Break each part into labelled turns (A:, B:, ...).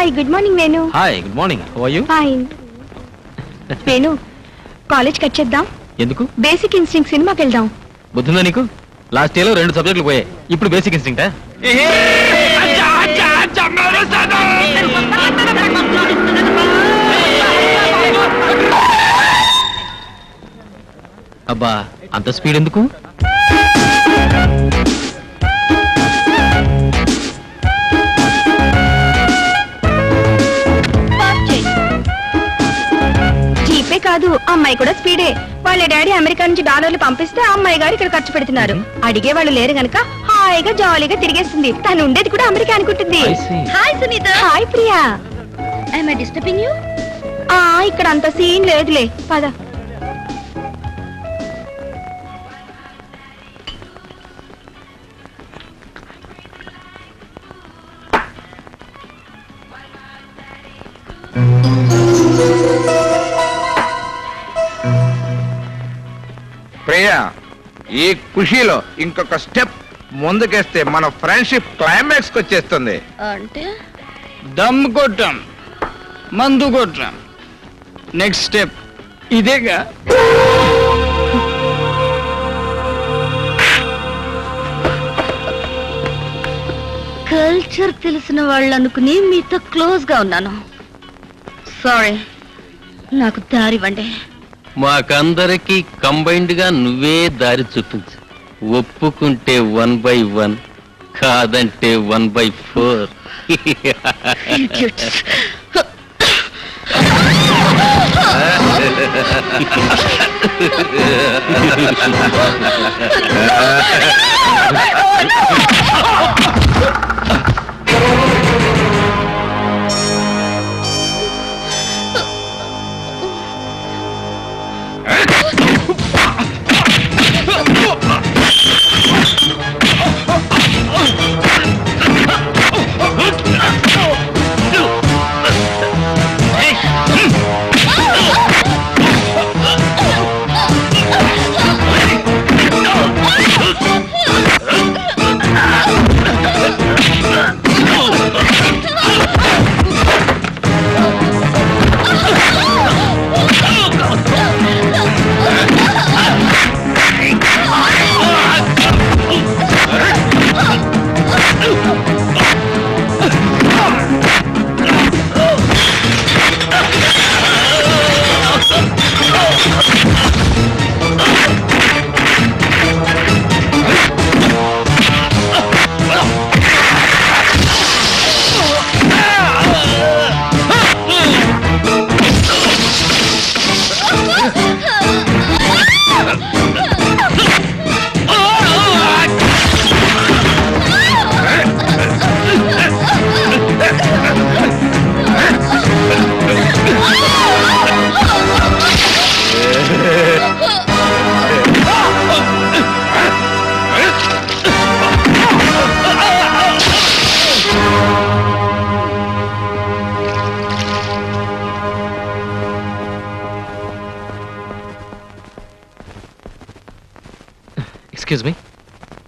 A: Hi good morning Venu.
B: Hi good morning. How are you?
A: Fine. Venu కాలేజ్కి వచ్చేద్దాం.
B: ఎందుకు?
A: Basic instinct సినిమాకి వెళ్దాం.
B: బుద్ధిందా నీకు? లాస్ట్ ఇయర్ లో 2 సబ్జెక్టులు పోయాయి, ఇప్పుడు బేసిక్ ఇన్స్టింక్టా? అబ్బా అంత స్పీడ్ ఎందుకు?
A: జీపే కాదు, అమ్మాయి కూడా స్పీడే. వాళ్ళ డాడీ అమెరికా నుంచి డాలర్లు పంపిస్తే అమ్మాయి గారు ఇక్కడ ఖర్చు పెడుతున్నారు. అడిగే వాళ్ళు లేరు గనక హాయిగా జాలీగా తిరిగేస్తుంది. తను ఉండేది కూడా అమెరికా అనుకుంటుంది.
C: Hi Sunita.
A: Hi Priya.
C: I disturbing you?
A: ఇక్కడ అంత సీన్ లేదులే, పద.
D: ప్రియా, ఈ ఖుషీలో ఇంకొక స్టెప్ ముందుకేస్తే మన ఫ్రెండ్షిప్ క్లైమాక్స్ వచ్చేస్తుంది.
C: అంటే
E: దమ్ కొట్టాం, మందు కొట్టాం, నెక్స్ట్ స్టెప్ ఇదేగా.
C: కల్చర్ తెలిసిన వాళ్ళు అనుకుని మీతో క్లోజ్ గా ఉన్నాను. సారీ, నాకు దారివ్వండి.
F: మాకందరికి కంబైన్డ్ గా నువ్వే దారి చూపించు. ఒప్పుకుంటే 1/1, కాదంటే 1/4.
C: Idiots.
B: ఎక్స్క్యూజ్ మీ,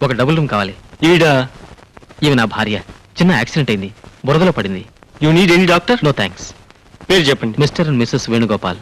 B: ఒక డబుల్ రూమ్ కావాలి.
F: ఈడా
B: ఇవి నా భార్య, చిన్న యాక్సిడెంట్ అయింది, బురదలో పడింది.
F: You need any doctor?
B: No thanks.
F: పేరు చెప్పండి.
B: Mr and Mrs Venugopal.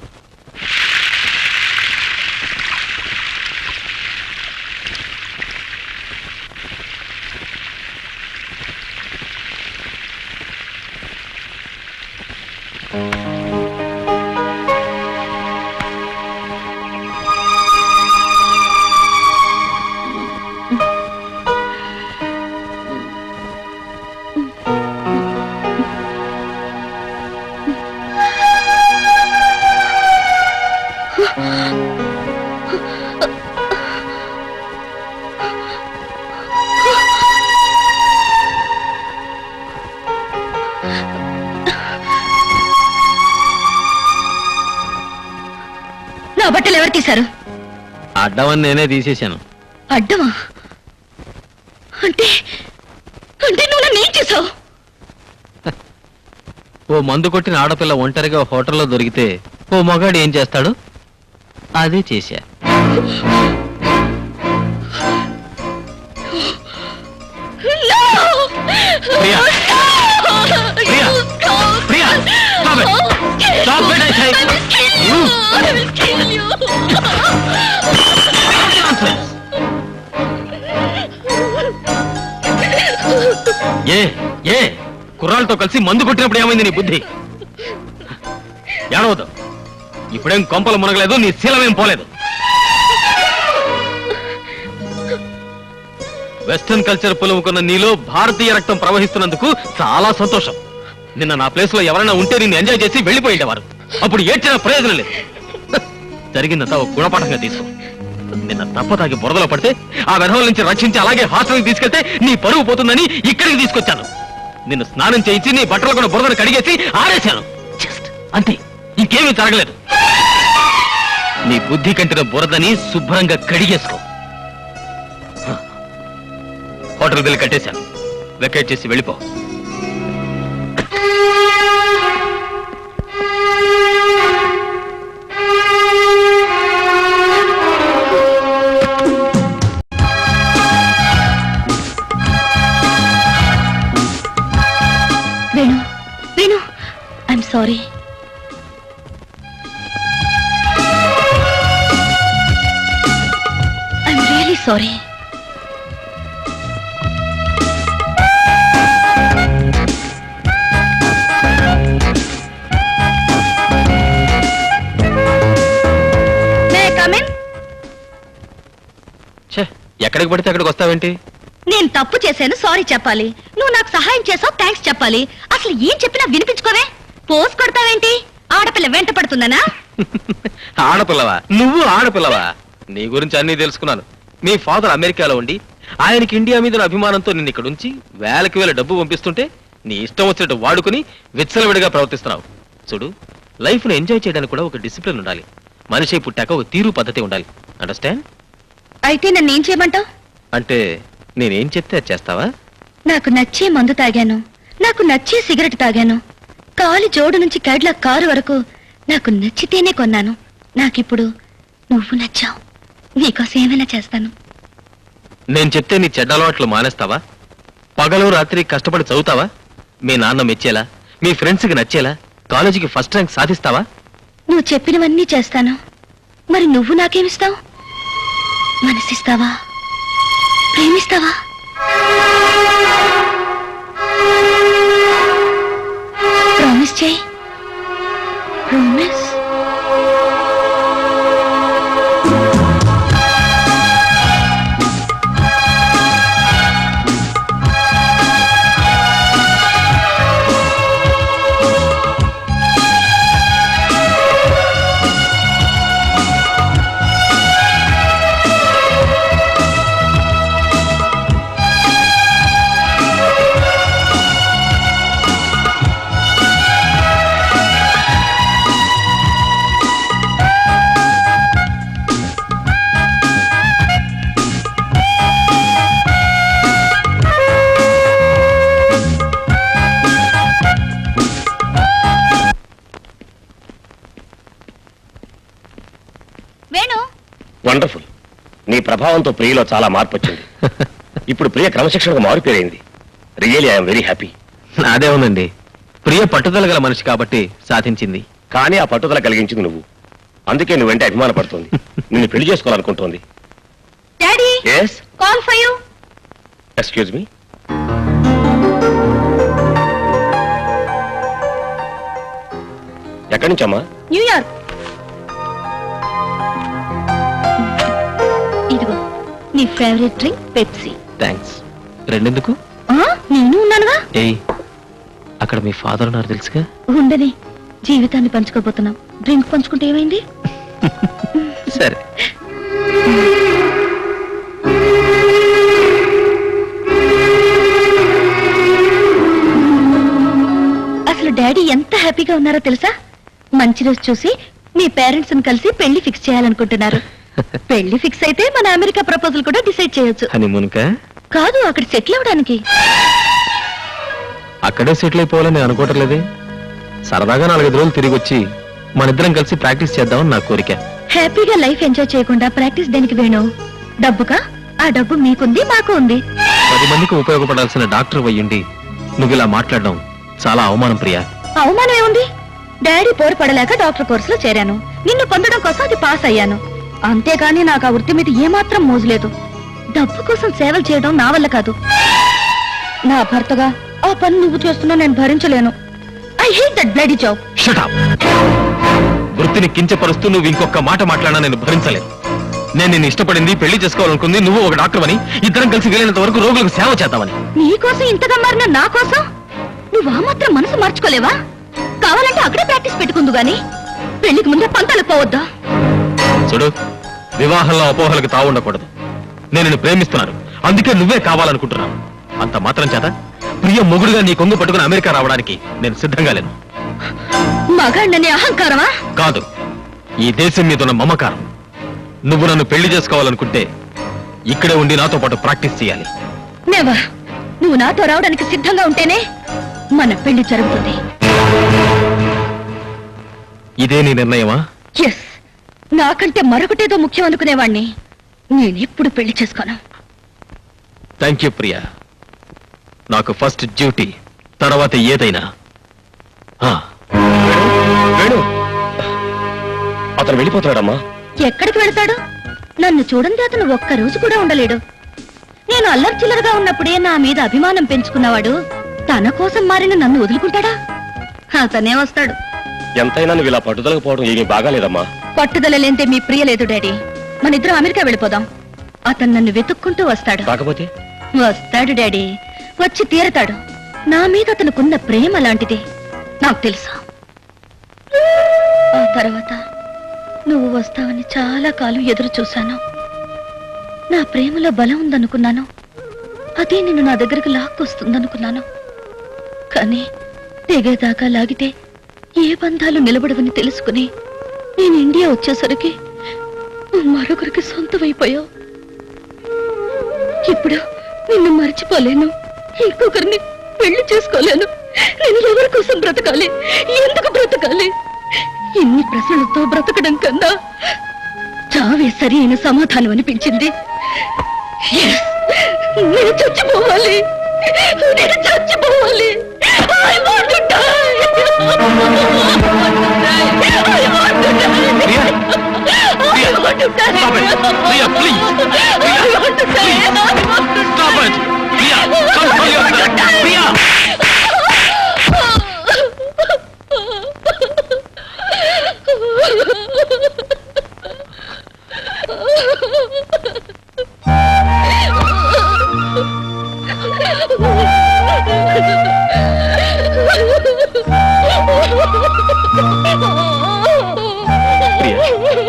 C: నా బట్టలు ఎవరు తీశారు?
B: అడ్డమని నేనే తీసేశాను.
C: అడ్డమా? అంటే అంటే నువ్వు నన్ను ఏం చేసావు?
B: ఓ మందు కొట్టిన ఆడపిల్ల ఒంటరిగా హోటల్లో దొరికితే ఓ మగాడు ఏం చేస్తాడు? అదే చేశా.
C: No!
B: ప్రియా! ప్రియా! ప్రియా! కుర్రాళ్ళతో కలిసి మందు కొట్టినప్పుడు ఏమైంది నీ బుద్ధి? ఏడవద్దు. ఇప్పుడేం కొంపలు మునగలేదు, నీ శీలమేం పోలేదు. వెస్టర్న్ కల్చర్ పులుముకున్న నీలో భారతీయ రక్తం ప్రవహిస్తున్నందుకు చాలా సంతోషం. నిన్న నా ప్లేస్ లో ఎవరైనా ఉంటే నిన్ను ఎంజాయ్ చేసి వెళ్ళిపోయేవారు. అప్పుడు ఏడ్చిన ప్రయోజనం లేదు. జరిగిందంతా ఒక గుణపాఠంగా తీసుకో. నిన్న తప్పతాగి బురదలో పడితే ఆ వెధవుల నుంచి రక్షించి అలాగే హాస్టల్కి తీసుకెళ్తే నీ పరువు పోతుందని ఇక్కడికి తీసుకొచ్చాను. నిన్ను స్నానం చేయించి నీ బట్టలు కూడా బురదను కడిగేసి ఆరేశాను. జస్ట్ అంతే, ఇంకేమీ జరగలేదు. నీ బుద్ధి కంటిన బురదని శుభ్రంగా కడిగేసుకో. హోటల్ బిల్ కట్టేశాను. వెకేట్ చేసి వెళ్ళిపో.
C: Venu, Venu, I'm sorry. I'm really sorry.
A: May come in.
B: ఛే, ఎక్కడికి పడితే అక్కడికి వస్తావేంటి?
C: నేను తప్పు చేశాను, సారీ చెప్పాలి. నువ్వు నాకు సహాయం చేసావు, థ్యాంక్స్ చెప్పాలి. అసలు ఏం చెప్పినా వినిపించుకోవే. పోస్ కొడతావేంటి? ఆడపిల్ల వెంట పడుతుందనా?
B: ఆడపిల్లవా? నువ్వు ఆడపిల్లవా? నీ గురించి అన్నీ తెలుసుకున్నాను. మీ ఫాదర్ అమెరికాలో ఉండి ఆయనకి ఇండియా మీద అభిమానంతో నిన్ను ఇక్కడ ఉంచి వేలకి వేల డబ్బు పంపిస్తుంటే నీ ఇష్టం వచ్చినట్టు వాడుకుని విచ్చలవిడిగా ప్రవర్తిస్తున్నావు. చూడు, లైఫ్ ను ఎంజాయ్ చేయడానికి కూడా ఒక డిసిప్లిన్ ఉండాలి. మనిషి పుట్టాక ఒక తీరు పద్ధతి ఉండాలి. అండర్స్టాండ్?
C: అయితే నన్ను ఏం చేయమంటావు?
B: అంటే నేనేం చెప్తే అది చేస్తావా?
C: నాకు నచ్చే మందు తాగాను, నాకు నచ్చే సిగరెట్ తాగాను, కాలి జోడు నుంచి కడ్ల కారు వరకు నాకు నచ్చితేనే కొన్నాను. నాకిప్పుడు నువ్వు నచ్చావు. నీకోసం ఏమైనా చేస్తాను.
B: నేను చెప్తే నీ చెడ్డ అలవాట్లు మానేస్తావా? పగలు రాత్రి కష్టపడి చదువుతావా? మీ నాన్న మెచ్చేలా, మీ ఫ్రెండ్స్కి నచ్చేలా కాలేజీకి ఫస్ట్ ర్యాంక్ సాధిస్తావా?
C: నువ్వు చెప్పినవన్నీ చేస్తాను. మరి నువ్వు నాకేమిస్తావు? మనసిస్తావా? ప్రేమిస్తావా? ప్రామిస్ చేయి. ప్రామిస్. వేణు,
F: వండర్ఫుల్. నీ ప్రభావంతో ప్రియలో చాలా మార్పు వచ్చింది. ఇప్పుడు ప్రియ క్రమశిక్షణకు మారిపోయింది. Really I'm very happy.
B: అదే ఉందండి, ప్రియ పట్టుదల గల మనిషి కాబట్టి సాధించింది.
F: కానీ ఆ పట్టుదల కలిగించింది నువ్వు. అందుకే నువ్వంటే అభిమాన పడుతుంది. నిన్ను పెళ్లి చేసుకోవాలనుకుంటోంది.
C: Daddy,
F: yes,
C: call for you.
F: Excuse me. ఎక్కడి నుంచమ్మా?
C: న్యూయార్క్. ఇదిగో నీ ఫేవరెట్ డ్రింక్ పెప్సీ.
B: థ్యాంక్స్. రెండెందుకు?
C: నేను ఉన్నానుగా.
B: ఏయ్, అక్కడ మీ ఫాదర్ ఉన్నారు తెలుసుగా.
C: ఉండని, జీవితాన్ని పంచుకోబోతున్నాం. డ్రింక్ పంచుకుంటే ఏమైంది?
B: సరే.
C: అసలు డాడీ ఎంత హ్యాపీగా ఉన్నారో తెలుసా? మంచి రోజు చూసి మీ పేరెంట్స్ ని కలిసి పెళ్లి ఫిక్స్ చేయాలనుకుంటున్నారు. పెళ్లి ఫిక్స్ అయితే మన అమెరికా ప్రపోజల్ కూడా డిసైడ్ చేయొచ్చు.
B: హనీమూన్కా?
C: కాదు, అక్కడ సెటిల్ అవడానికి.
B: అక్కడే సెటిల్ అయిపోవాలని నేను అనుకోవట్లేదే. సరదాగా 4-5 రోజులు తిరిగి వచ్చి మనిద్దరం కలిసి ప్రాక్టీస్ చేద్దామని నా కోరిక.
C: హ్యాపీగా లైఫ్ ఎంజాయ్ చేయకుండా ప్రాక్టీస్ దేనికి వేణు? డబ్బుకా? ఆ డబ్బు మీకుంది, మాకు ఉంది.
B: 10 మందికి ఉపయోగపడాల్సిన డాక్టర్ అయ్యుండి నువ్వు ఇలా మాట్లాడడం చాలా అవమానం ప్రియా.
C: అవమానం ఏముంది? డాడీ పోరు పడలేక డాక్టర్ కోర్సులో చేరాను. నిన్ను పొందడం కోసం అది పాస్ అయ్యాను. అంతేగాని నాకు ఆ వృత్తి మీద ఏమాత్రం మోజులేదు. డబ్బు కోసం సేవలు చేయడం నా వల్ల కాదు. నా భర్తగా ఆ పని నువ్వు చేస్తున్నా నేను భరించలేను. I hate that bloody job.
B: Shut up. వృత్తిని కించపరుస్తూ నువ్వు ఇంకొక మాట మాట్లాడినా నేను భరించలేను. నేను నిన్ను ఇష్టపడింది, పెళ్లి చేసుకోవాలనుకుంది నువ్వు ఒక డాక్టర్ అని, ఇద్దరం కలిసి వెళ్ళినంత వరకు రోగులకు సేవ చేద్దామని.
C: నీకోసం ఇంతగా మారిన నా కోసం నువ్వు ఆ మాత్రం మనసు మార్చుకోలేవా? కావాలంటే అక్కడే ప్రాక్టీస్ పెట్టుకుందు గాని పెళ్లికి ముందే పంతాలకు పోవద్దా?
B: చూడు, వివాహంలో అపోహలకు తావుండకూడదు. నేను నిన్ను ప్రేమిస్తున్నాను, అందుకే నువ్వే కావాలనుకుంటున్నాను. అంత మాత్రం చేత ప్రియ మొగుడుగా నీ కొంగు పట్టుకుని అమెరికా రావడానికి నేను సిద్ధంగా లేను.
C: మగాండనే అహంకారమా?
B: కాదు, ఈ దేశం మీద ఉన్న మమకారం. నువ్వు నన్ను పెళ్లి చేసుకోవాలనుకుంటే ఇక్కడే ఉండి నాతో పాటు ప్రాక్టీస్ చేయాలి.
C: నెవర్. నువ్వు నాతో రావడానికి సిద్ధంగా ఉంటేనే మన పెళ్లి జరుగుతుంది.
B: ఇదే నీ నిర్ణయమా?
C: ఎస్. నాకంటే మరొకటేదో ముఖ్యం అనుకునేవాణ్ణి నేనెప్పుడు పెళ్లి చేసుకోను.
B: Thank you Priya. నాకు ఫస్ట్ డ్యూటీ, తర్వాత ఏదైనా.
F: వేణు, అతను వెళ్ళిపోతున్నాడమ్మా.
C: ఎక్కడికి వెళ్తాడు? నన్ను చూడండి, అతను ఒక్క రోజు కూడా ఉండలేడు. నేను అల్లరి చిల్లరగా ఉన్నప్పుడే నా మీద అభిమానం పెంచుకున్నవాడు తన కోసం మారిన నన్ను వదులుకుంటాడా? అతనే వస్తాడు.
F: ఎంతైనా నువ్వు ఇలా పట్టుదలకు పోవడం ఏమీ బాగాలేదమ్మా.
C: పట్టుదల లేంటే మీ ప్రియ లేదు డాడీ. మన ఇద్దరం అమెరికా వెళ్ళిపోదాం. అతను నన్ను వెతుక్కుంటూ వస్తాడు.
F: కాకపోతే
C: వస్తాడు డాడీ, వచ్చి తీరతాడు. నా మీద అతనుకున్న ప్రేమ లాంటిది నాకు తెలుసా. ఆ తర్వాత నువ్వు వస్తావని చాలా కాలం ఎదురు చూశాను. నా ప్రేమలో బలం ఉందనుకున్నాను. అదే నిన్ను నా దగ్గరకు లాక్కొస్తుందనుకున్నాను. కానీ తెగేదాకా లాగితే ఏ బంధాలు నిలబడవని తెలుసుకుని నేను ఇండియా వచ్చేసరికి మరొకరికి సొంతమైపోయావు. ఇప్పుడు నిన్ను మర్చిపోలేను, ఇంకొకరిని పెళ్లి చేసుకోలేను. నేను ఎవరి కోసం బ్రతకాలి? ఎందుకు బ్రతకాలి? ఇన్ని ప్రశ్నలతో బ్రతకడం కన్నా చావే సరి అయిన సమాధానం అనిపించింది. Yes, నేను చచ్చిపోవాలి. నేను చచ్చిపోవాలి. I want to die. I want to die.
B: Priya, Priya,
C: I want to die.
B: stop it. Priya, please. Priya,
C: I want to die.
B: please.
C: I want to
B: Stop it. Priya, control yourself. Priya.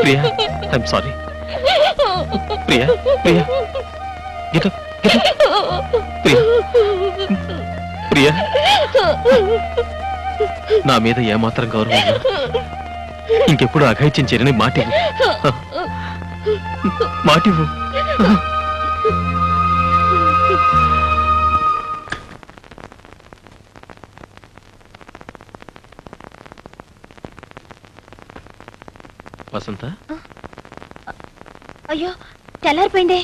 B: Priya, I'm sorry. Priya, Priya, get up, get up. Priya, Priya, నా మీద ఏమాత్రం గౌరవం ఉన్నా ఇంకెప్పుడు అఘాయిత్యం చేయని మాటివ్వు. మాటివ్వు. వసంత,
A: అయ్యో తెల్లారిపోయిందే.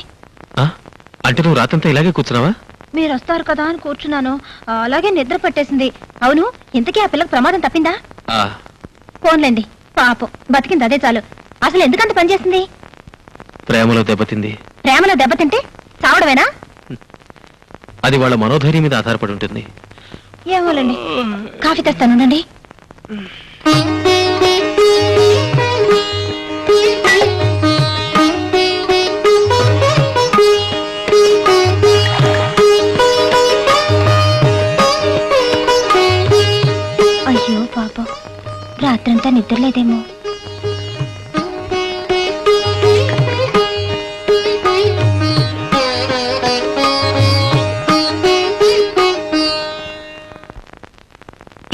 B: అంటే నువ్వు రాత్రంతా ఇలాగే కూర్చున్నావా?
A: మీరు వస్తారు కదా అని కూర్చున్నాను, అలాగే నిద్ర పట్టేసింది. అవును, ఇంతకీ ఆ పిల్లకి ప్రమాదం తప్పిందా? ఫోన్లేండి, పాపం బతికింది, అదే చాలు. అసలు ఎందుకంత పనిచేసింది?
B: ప్రేమలో దెబ్బతింది.
A: ప్రేమలో దెబ్బతింటే చావడమేనా?
B: అది వాళ్ళ మనోధైర్యం మీద ఆధారపడి ఉంటుంది.
A: ఏమోలండి, కాఫీ తెస్తానుండండి. అయ్యో పాపం, రాత్రంతా నిద్రలేదేమో.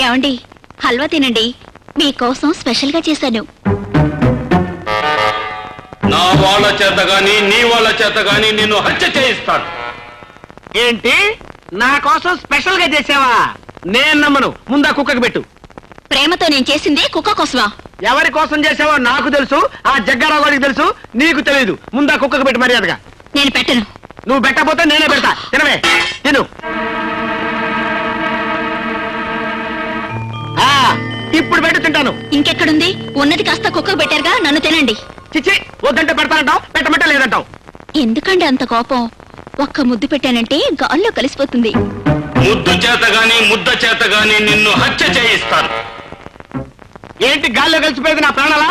A: ఏమండి, హల్వా తినండి, మీకోసం స్పెషల్ గా చేశాను.
G: నా వాళ్ళ చేత గాని నీ వాళ్ళ చేత గాని నిన్ను హత్య చేయిస్తాను.
E: ఏంటి, నా కోసం స్పెషల్ గా చేసావా? నేను నమ్మను. ముందా కుక్కకి పెట్టు.
A: ప్రేమతో నేను చేసింది కుక్క కోసమా?
E: ఎవరి కోసం చేసావో నాకు తెలుసు, ఆ జగ్గారావు గారికి తెలుసు, నీకు తెలియదు. ముందా కుక్కకి పెట్టు మర్యాదగా.
A: నేను పెట్టను.
E: నువ్వు పెట్టకపోతే నేనే పెడతా. తినవే, తిను. ఇప్పుడు పెట్టు, తింటాను.
A: ఇంకెక్కడుంది? ఉన్నది కాస్త కుక్కకు పెట్టారుగా, నన్ను తినండి.
E: చిచ్చి, వద్దంటే పెడతానంటావు, పెట్టమంటే లేదంటావు.
A: ఎందుకండి అంత కోపం? ఒక్క ముద్దు పెట్టానంటే గాల్లో కలిసిపోతుంది.
G: ముద్దు చేత గాని ముద్ద చేత గాని నిన్ను హత్య చేయిస్తాను.
E: ఏంటి గాల్లో కలిసిపోయేది నా ప్రాణాలా?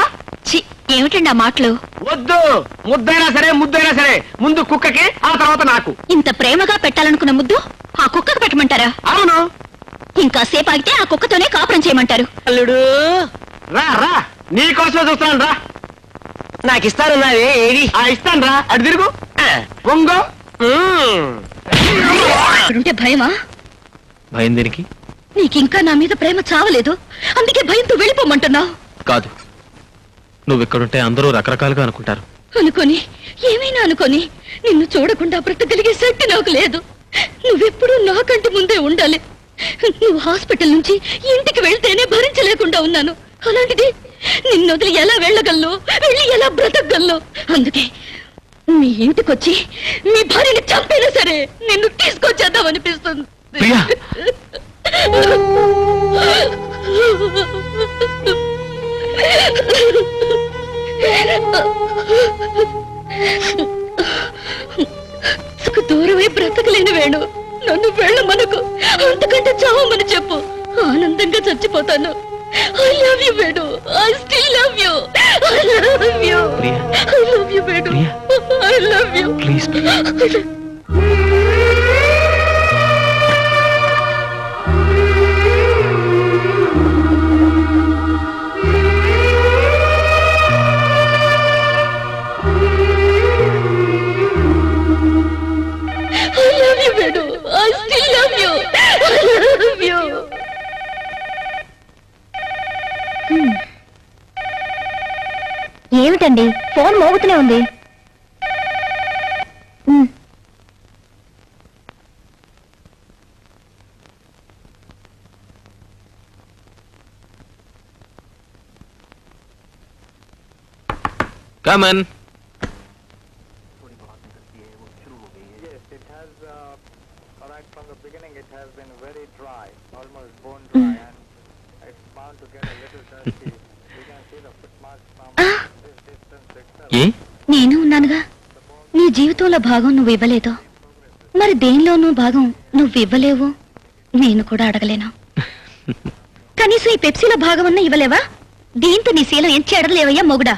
C: ఛీ, ఏమిటండి ఆ మాటలు?
E: వద్దు, ముద్దైనా సరే ముద్దైనా సరే ముందు కుక్కకి ఆ తర్వాత నాకు.
C: ఇంత ప్రేమగా పెట్టాలనుకున్న ముద్దు ఆ కుక్కకు పెట్టమంటారా?
E: అవును.
C: ఇంకా సేపు ఆగితే ఆ కుక్కతోనే కాపురం చేయమంటారు.
E: అల్లుడు రా రా, నీకోసమే చూస్తున్నాను రా. నాకు ఇస్తానున్నావే ఏది? ఇస్తాను రా, అటు తిరుగు పొంగో.
C: ఇక్కడుంటే భయమా?
B: భయం దేనికి?
C: నీకింకా నా మీద ప్రేమ చావలేదు, అందుకే భయంతో వెళ్ళిపోమంటున్నావు.
B: కాదు, నువ్వు ఇక్కడుంటే అందరూ రకరకాలుగా అనుకుంటారు.
C: అనుకొని ఏమైనా అనుకొని నిన్ను చూడకుండా బ్రతకగలిగే శక్తి నాకు లేదు. నువ్వెప్పుడూ నాకంటే ముందే ఉండాలి. నువ్వు హాస్పిటల్ నుంచి ఇంటికి వెళ్తేనే భరించలేకుండా ఉన్నాను. అలాంటిది నిన్ను వదిలి ఎలా వెళ్ళగలను, వెళ్ళి ఎలా బ్రతకగలను? అందుకే మీ ఇంటికొచ్చి మీ భార్యని చంపైనా సరే నిన్ను తీసుకొచ్చేద్దామనిపిస్తుంది.
B: ప్రియా!
C: దూరమై బ్రతకలేని వేణు, నన్ను వెళ్ళమనకు, అంతకంటే చావమని చెప్పు. ఆనందంగా చచ్చిపోతాను. I love you Venu, I still love you, I love you,
B: Priya!
C: I love you Venu,
B: Priya!
C: I love you.
B: Please
C: I love you, Vedu. I still love you. I love you. ఏమిటండి ఫోన్ మోగుతూనే ఉంది?
B: Come in.
H: Right from the beginning it has been very dry, almost bone dry, and it's bound to get a little dusty. We can see the footmarks from this distance itself.
B: ఏ?
C: నేను ఉన్నానుగా. నీ జీవితంలో భాగం నువ్వు ఇవ్వలేదు, మరి దేనిలోనూ భాగం నువ్వు ఇవ్వలేవు. నేను కూడా అడగలేను. కనీసం ఈ పెప్సీలో భాగం అన్నా ఇవ్వలేవా? దీంతో నీ శీలం ఏం చెడలేవయ్యా మొగుడా.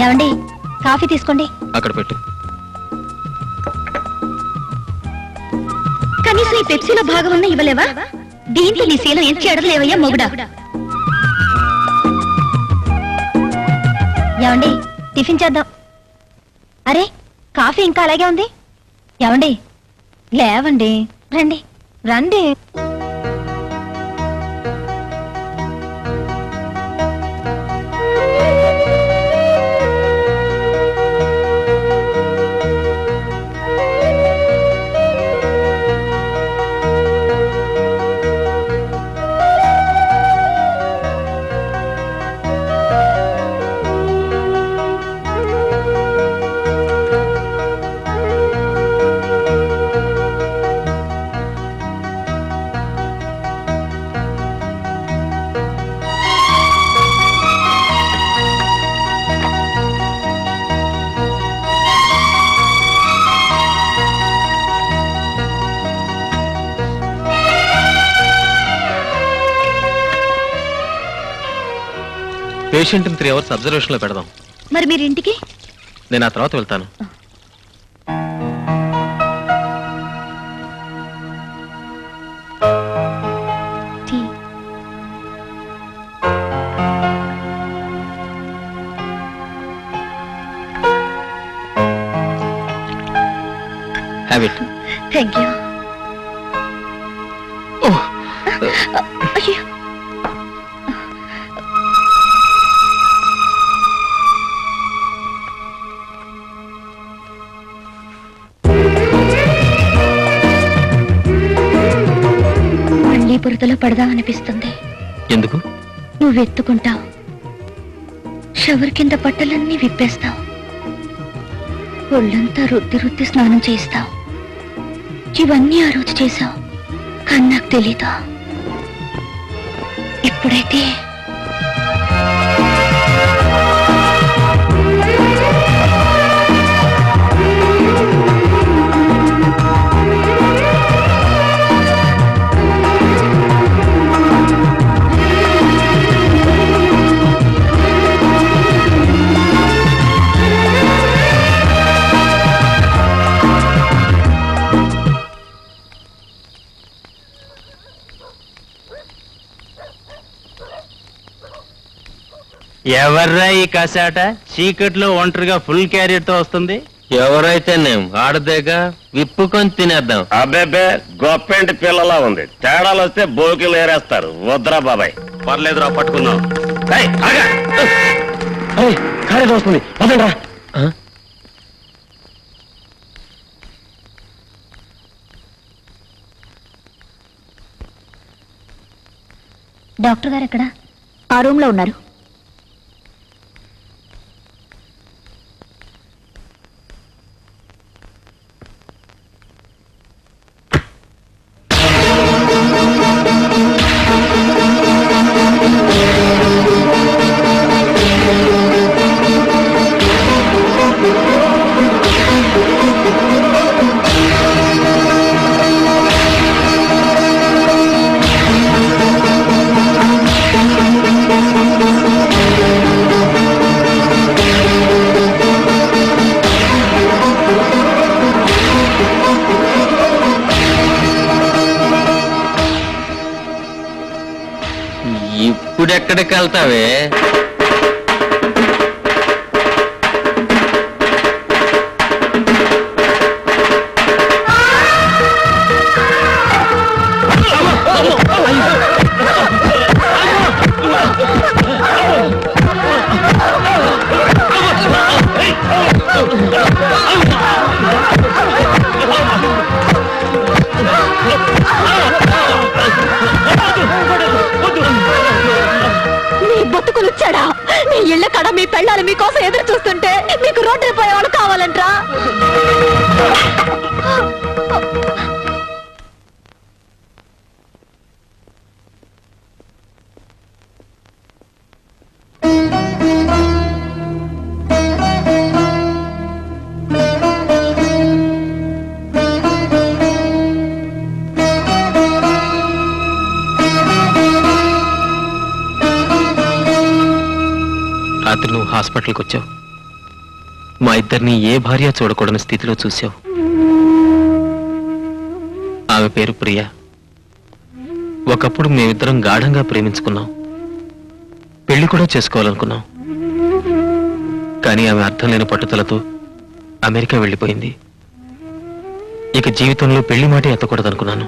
C: ఏమండి, కాఫీ తీసుకోండి.
B: అక్కడ పెట్టు.
C: కనీసం ఈ పెప్సీలో భాగం అన్నా ఇవ్వలేవా? దీంతో నీ శీలం ఏం చెడలేవయ్యా మొగుడా. ఏమండి, టిఫిన్ చేద్దాం. అరే, కాఫీ ఇంకా అలాగే ఉంది. ఏమండి, లేవండి, రండి రండి.
B: పేషెంట్ 3 hours అబ్జర్వేషన్ లో పెడదాం.
C: మరి మీరు ఇంటికి?
B: నేను ఆ తర్వాత వెళ్తాను. Have it.
C: Thank you. అయ్యో, మళ్ళీ బురదలో పడదామనిపిస్తుంది.
B: ఎందుకు?
C: నువ్వెత్తుకుంటావు, షవర్ కింద బట్టలన్నీ విప్పేస్తావు, ఒళ్ళంతా రుద్ది రుద్ది స్నానం చేస్తావు. ఇవన్నీ ఆ రోజు చేశావు, కానీ నాకు తెలీదా? ఇప్పుడైతే
E: ఎవర్రా ఈ కసాట చీకట్లో ఒంటరిగా ఫుల్ క్యారియర్ తో వస్తుంది?
B: ఎవరైతే నేను ఆడదేగా విప్పుకొని తినేద్దాం.
F: అబ్బేబే గొప్పెంటి పిల్లలా ఉంది. తేడాలు వస్తే బోకిలు ఏరేస్తారు. వద్దురా బాబాయ్.
G: పర్లేదురా పట్టుకుందాం.
F: ఏయ్, ఆగా. ఏయ్, కాలేజ్ వస్తుంది పదండ్రా.
C: డాక్టర్ గారు ఎక్కడ? ఆ రూమ్ లో ఉన్నారు.
B: ఇప్పుడెక్కడికి వెళ్తావే?
C: బతుకులుచ్చాడా? నీ ఇళ్ళ కడ మీ పెళ్ళాలు మీకోసం ఎదురు చూస్తుంటే మీకు రోడ్డు పోయేవాళ్ళు కావాలంట్రా?
B: రాత్రి నువ్వు హాస్పిటల్కి వచ్చావు. మా ఇద్దరిని ఏ భార్య చూడకూడని స్థితిలో చూశావు. ఆమె పేరు ప్రియా. ఒకప్పుడు మేమిద్దరం గాఢంగా ప్రేమించుకున్నాం. పెళ్లి కూడా చేసుకోవాలనుకున్నాం. కానీ ఆమె అర్థం లేని పట్టుదలతో అమెరికా వెళ్ళిపోయింది. ఇక జీవితంలో పెళ్లి మాట ఎత్తకూడదనుకున్నాను.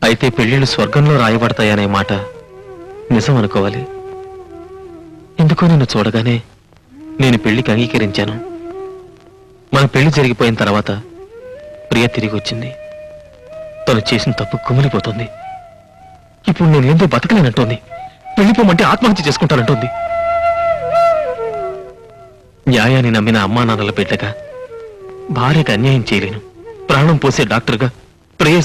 B: అయితే పెళ్లిళ్ళు స్వర్గంలో రాయబడతాయనే మాట నిజం అనుకోవాలి. ఎందుకో నిన్ను చూడగానే నేను పెళ్లికి అంగీకరించాను. మన పెళ్లి జరిగిపోయిన తర్వాత ప్రియ తిరిగి వచ్చింది. తను చేసిన తప్పు కుమిలిపోతుంది. ఇప్పుడు నేను ఎందుకు బతకలేనంటోంది. వెళ్ళిపోమంటే ఆత్మహత్య చేసుకుంటానంటోంది. న్యాయాన్ని నమ్మిన అమ్మా నాన్నల బిడ్డగా భార్యకు అన్యాయం చేయలేను. ప్రాణం పోసే డాక్టర్గా ప్రియ